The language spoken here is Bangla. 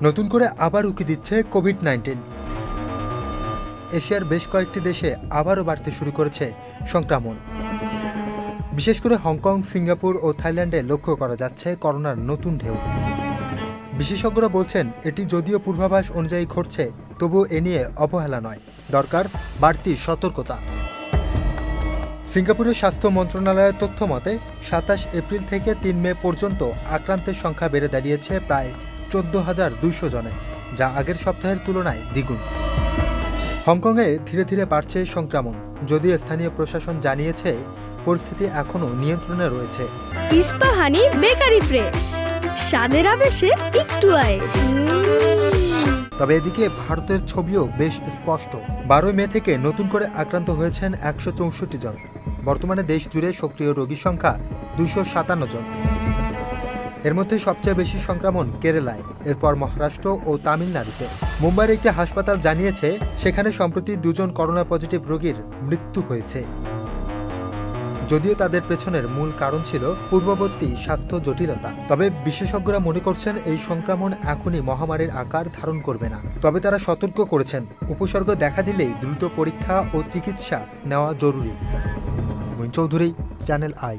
নতুন করে আবার উকি দিচ্ছে কোভিড-19। এশিয়ার বেশ কয়েকটি দেশে আবারও বাড়তে শুরু করেছে সংক্রমণ। বিশেষ করে হংকং, সিঙ্গাপুর ও থাইল্যান্ডে লক্ষ্য করা যাচ্ছে করোনার নতুন ঢেউ। বিশেষজ্ঞরা বলছেন, এটি যদিও পূর্বাভাস অনুযায়ী ঘটছে, তবুও এ নিয়ে অবহেলা নয়, দরকার বাড়তি সতর্কতা। সিঙ্গাপুরের স্বাস্থ্য মন্ত্রণালয়ের তথ্য মতে ২৭ এপ্রিল থেকে ৩ মে পর্যন্ত আক্রান্তের সংখ্যা বেড়ে দাঁড়িয়েছে প্রায় ১৪,২০০ জনে, যা আগের সপ্তাহের তুলনায় দ্বিগুণ। হংকংয়ে ধীরে ধীরে বাড়ছে সংক্রমণ, যদিও স্থানীয় প্রশাসন জানিয়েছে পরিস্থিতি এখনও নিয়ন্ত্রণে রয়েছে। ইস্পাহানি বেকারি ফ্রেশ, স্বাদের আবেশে একটু আয়েশ। তবে এদিকে ভারতের ছবিও বেশ স্পষ্ট। ১২ মে থেকে নতুন করে আক্রান্ত হয়েছেন ১৬৪ জন। বর্তমানে দেশ জুড়ে সক্রিয় রোগীর সংখ্যা ২৫৭ জন। এর মধ্যে সবচেয়ে বেশি সংক্রমণ কেরালায়, এরপর মহারাষ্ট্র ও তামিলনাড়ুতে। মুম্বাইয়ের একটি হাসপাতাল জানিয়েছে, সেখানে সম্প্রতি ২ জন করোনা পজিটিভ রোগীর মৃত্যু হয়েছে। যদিও তাদের পেছনের মূল কারণ ছিল পূর্ববর্তী স্বাস্থ্য জটিলতা। তবে বিশেষজ্ঞরা মনে করছেন, এই সংক্রমণ এখনই মহামারীর আকার ধারণ করবে না। তবে তারা সতর্ক করেছেন, উপসর্গ দেখা দিলেই দ্রুত পরীক্ষা ও চিকিৎসা নেওয়া জরুরি। Moin Chowdhury, channel I.